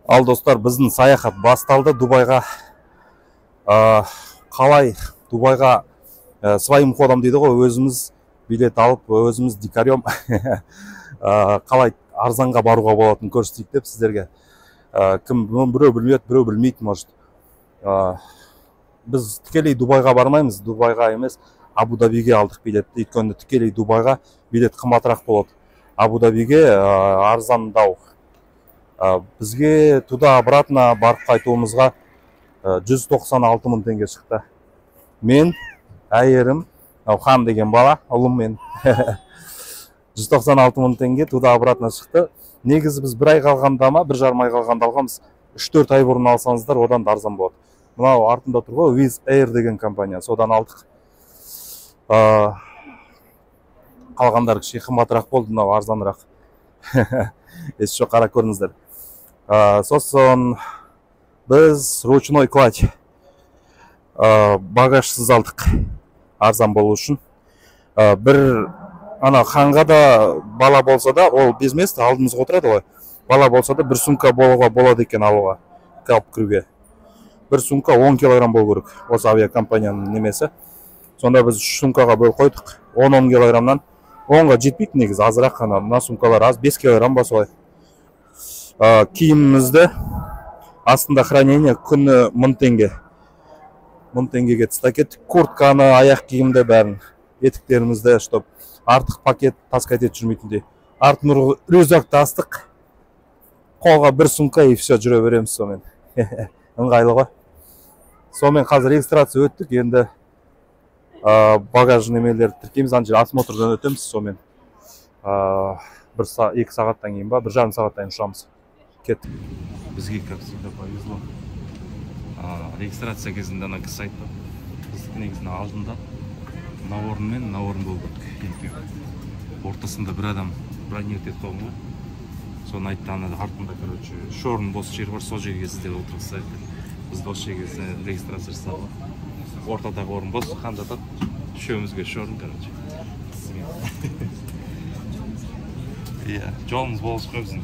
Ал достар, біздің саяхат басталды Дубайға. Қалай Дубайға своим ходом дейді ғой, өзіміз билет алып, өзіміз дикарем қалай арзанға баруға болатынын көрсетейік деп сіздерге. Кім біреу білмейді, біреу білмейді, может. Біз тікелей Дубайға бармаймыз, Дубайға емес, Абу-Дабиге алдық билетті. Өйткені тікелей Дубайға билет қымбатырақ болады. Абу-Дабиге арзандау. Бізге туда-обратно барып қайтуымызға 196 мың теңге шықты. Мен, әйерім, хан деген бала, ұлым мен. 196 мың теңге туда-обратно шықты. Негізі біз бір ай қалғанда ма, бір жарым ай қалғанда алғанбыз. 3-4 ай бұрын алсаңыздар, одан да арзан болады. Мынау артында тұр ғой, Wizz Air деген компания, содан алдық. Қалғандар кіші қымбатырақ болды, мынау арзанырақ. Есі жоқ, қара көріңіздер. Сосын біз ручной кладь багажсыз алдық, арзан болу үшін. Бір ханға да бала болса да, ол без места алдымызға отырады ғой. Бала болса да бір сумка болуға болады екен алуға, қалып кіруге. Бір сумка 10 килограмм болу керек, осы авиакомпанияның немесі. Сонда біз 3 сумкаға бөл қойдық, 10 килограммнан. 10-ға жетпейді негізі, азырақ қана, мына сумкалар аз, 5 килограмм ба солай. Киімімізді астында хранение күні 1000 теңге. 1000 теңгеге тастап кеттік. Куртканы, аяқ киімді бәрін, етіктерімізді, чтоб артық пакет таскать етіп жүрмейтіндей. Артын рюкзакты астық, қолға бір сумка и все, жүре береміз сонымен. Ыңғайлы ғой. Сонымен қазір регистрация өттік, енді багаж немелерді тіркейміз, анжер осмотрдан өтеміз, сонымен 1-2 сағаттан кейін ба, 1,5 сағаттан ұшамыз. Кеттік. Бізге, как всегда, повезло. Регистрация кезінде ана кісі айтты. Біздің негізінде алдында мына орын мен мына орын болу керек. Ортасында бір адам бронировать етіп қойған ғой. Соны айтты, артында, короче, шорын бос жер бар, сол жерге сіздер отырғызса екен. Біз осы жерге регистрация жасалды. Ортадағы орын бос, хан жатады. Үшеумізге шорын, короче. Иә, жолымыз болыс қой біздің.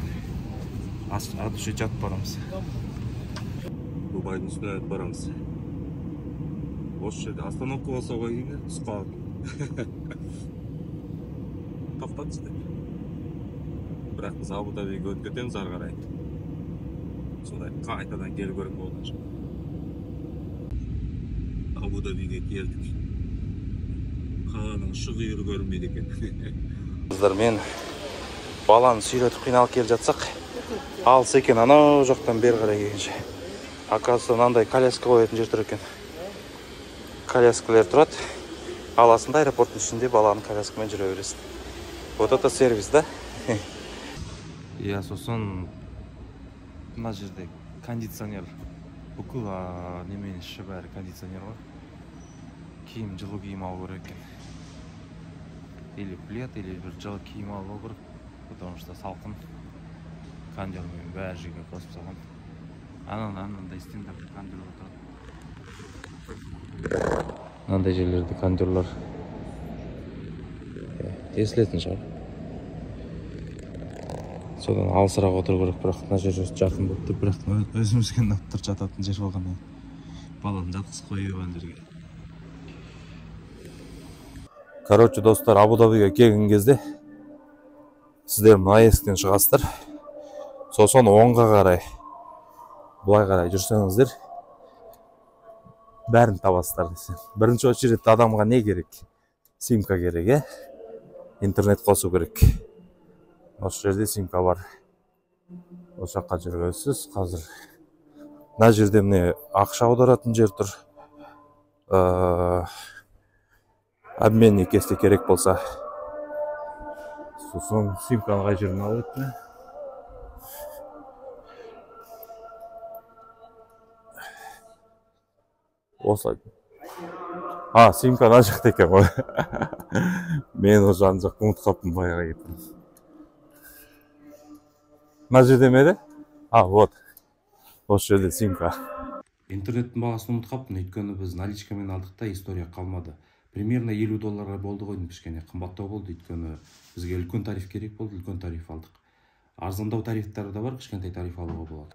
Ат үше жатып барамыз. Дубайдың үстіне өтіп барамыз. Осы жерде остановка болса ғой кейде, тұсқа тоқтат істеп. Бірақ біз Абу-Дабиге өтіп кетеміз ары қарай. Сондай қайтадан келу керек болған шығар. Абу-Дабиге келдік. Қаланың ұшы-қиыры көрінбейді екен. Қыздар, мен баланы сүйретіп қиналып келіп жатсақ, алыс екен, анау жақтан бері қарай келгенше. Оказывается, мынандай коляска қоятын жер тұр екен. Коляскалар тұрады. Аласында аэропорттың ішінде баланы коляскамен жүре бересің. Вот это сервис, да? Иә, сосын мына жерде кондиционер. Бүкіл немен іші бәрі кондиционер ғой. Киім, жылы киім алу керек екен. Или плед, или бір жылы киім алу керек. Потому что салқын. Кондермен бәрі жерге қосып салған. Анандай стендерді кондерлер отырады. Анандай жерлерде кондерлер естілетін шығар. Содан алысырақ отыру керек, бірақ мына жер жақын болып тұр, бірақ өзімізге ұнап жататын жер болған. Баланы жатқызып қойған жерге. Короче, достар, Абу-Дабиге келген кезде сіздер мына есіктен шығасыздар. Сосын оңға қарай, бұлай қарай жүрсеңіздер, бәрін табасыздар десем. Бірінші очередь адамға не керек? Симка керек, интернет қосу керек. Осы жерде симка бар. Осы жаққа жүргенсіз, қазір мына жерде міне ақша аударатын жер тұр. Обменник есте керек болса. Сосын симканы қай жеріне алып өтті. Осылай. Симка ана жақта екен ғой. Мен о жан жақты ұмытып қалыппын, баяға кеттім. Мына жерде ме еді? Вот. Осы жерде симка. Интернеттің бағасын ұмытып қалыппын, өйткені біз наличкамен алдық та, история қалмады. Примерно $50 болды ғой, кішкене қымбаттау болды, өйткені бізге үлкен тариф керек болды, үлкен тариф алдық. Арзандау тарифтары да бар, кішкентай тариф алуға болады.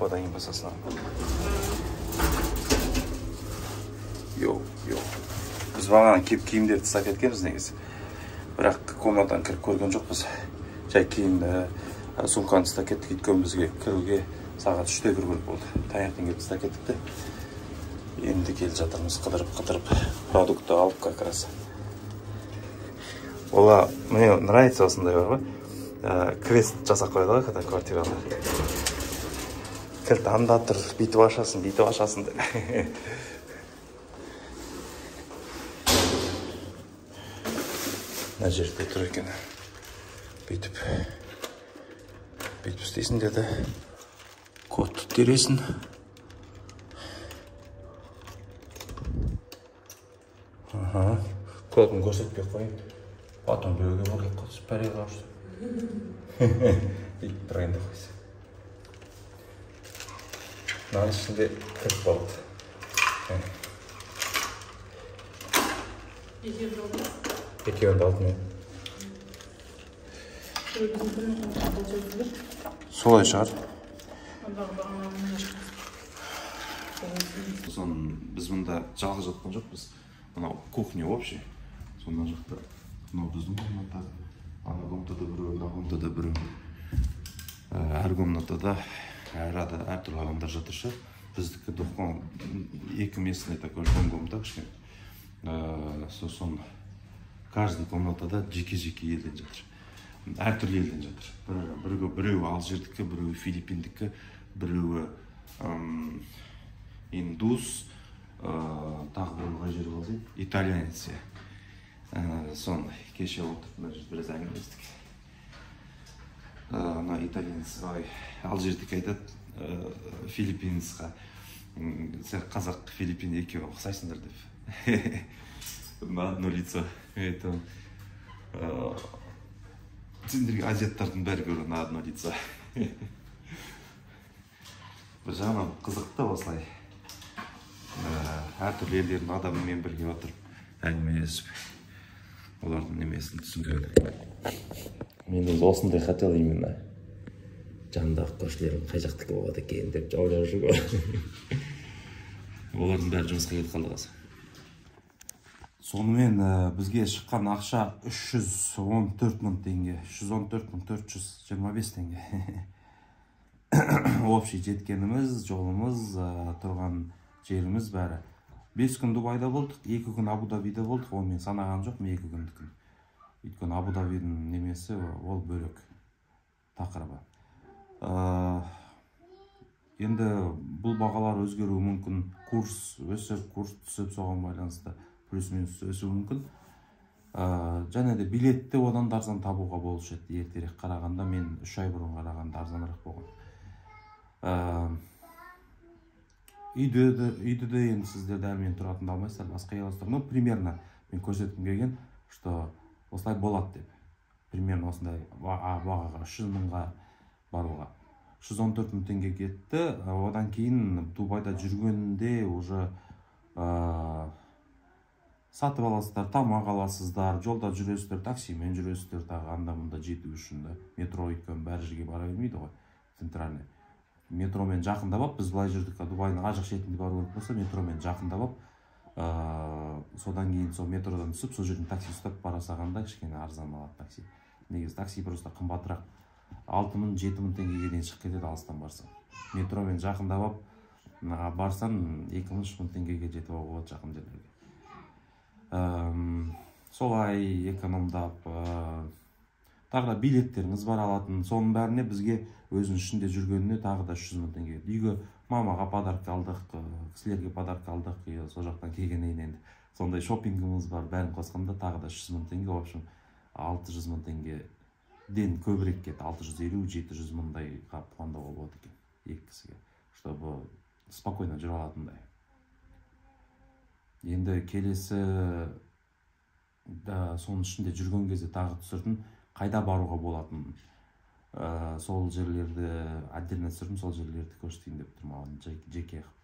одан кейін басасың. Жоқ. Біз бағана киімдерді тастап кеткенбіз негізі. Бірақ комнатадан кіріп көрген жоқпыз. Жай киімді, сумканы тастап кеттік, өйткені бізге кіруге сағат 3-те кіру керек болды. Таңертең келіп тастап кеттік те. Енді келіп жатырмыз, қыдырып продукты алып как раз. Ола, мне нравится осындай бар ғой. Квест жасап қойды ғой, когда квартирада. Кілт анда тұр, бүйтіп ашасың деп. Мына жерде тұр екен. Бүйтіп істейсің деді. Кодты тересің. Кодын көрсетпей қойын. Потом біреуге барлық қод спәрелі аушы. Бүйтіп тұрайын деп қойсы. Мынаның ішінде кіріп болды. Екеуінді алдым мен. Солай шығар. Сосын біз мұнда жалғыз жатқан жоқпыз. Мынау кухня общий. Сонда жақта мынау біздің комната. Ана комнатада біреу, мына комнатада біреу. Әр комнатада әртүрлі адамдар жатыр шығар. Біздікі екі местный такой комната кішкене. Сосын каждый комнатада жеке-жеке елден жатыр. Әртүрлі елден жатыр. Біреуі Алжирдікі, біреуі Филиппиндікі, біреуі индус, тағы біреуі жер болсын, итальянец. Сондай кеше отырып біраз әңгімелестік. Ана итальянец Алжирдікі айтады, филиппинецқа. Сен қазақ, Филиппин екеуі ұқсайсыңдар деп. На одно лицо. Сендерге азиаттардың бәрі көрі на одно лицо. Бір жағынан қызықты осылай. Әртүрлі елдердің адамымен бірге отырып әңгімелесіп, олардың немесін түсінген. Мен өзі осындай хотел именно. Жанындағы көршілерім қай жақтікі болады екен деп жаулап жүрген. Олардың бәрі жұмысқа кетіп қалды қазір. Сонымен бізге шыққан ақша 314 мың теңге, 314.425 теңге. Общий жеткеніміз, жолымыз, тұрған жеріміз бәрі. 5 күн Дубайда болдық, 2 күн Абу-Дабида болдық, ол мен санаған жоқпын 2 күндікін. Өйткені Абу-Дабидің немесі ол бөлек тақырыбы. Енді бұл бағалар өзгеруі мүмкін, курс өсіп, курс түсіп, соған байланысты плюс-минус өсуі мүмкін. Және де билетті одан да арзан табуға болушы еді. Ертерек қарағанда мен 3 ай бұрын қарағанда арзанырақ болған. Үйді де енді сіздер дәлмен тұратынды алмайсыздар, басқа еластыр. Но примерно мен көрсеткім келген, что осылай болады деп. Примерно осындай бағаға 300 мыңға баруға. 114 мың теңге кетті. Одан кейін Дубайда жүргенде уже сатып аласыздар, тамақ аласыздар, жолда жүресіздер, таксимен жүресіздер, тағы анда-мында жету үшін. Метро өйткені бәрі жерге бара бермейді ғой, центральный. Метромен жақындап алып, біз былай жүрдік, Дубайдың ажық шетінде бару керек болса, метромен жақындап алып, содан кейін сол метродан түсіп, сол жерден такси ұстап бара салғанда кішкене арзан алады такси. Негізі такси просто қымбатырақ. 6 мың, 7 мың теңгеге дейін шығып кетеді алыстан барсаң. Метромен жақындап алып, барсаң 2 мың, 3 мың теңгеге жетіп алуға болады жақын жерлерге. Солай экономдап, тағы да билеттеріңіз бар алатын, соның бәріне бізге өзінің ішінде жүргеніне тағы да 300 мың теңге. Үйге мамаға подарка алдық, кісілерге подарка алдық, сол жақтан келгеннен енді сондай шоппингіміз бар, бәрін қосқанда тағы да 300 мың теңге, в общем 600 мың теңгеден көбірек кетті, 650-700 мыңдайға пландауға болады екен екі кісіге, чтобы спокойно жүре алатындай. Енді келесі соның ішінде жүрген кезде тағы түсірдім, қайда баруға болатын. Сол жерлерді отдельно түсірдім, сол жерлерді көрсетейін деп тұрмын, жеке қылып.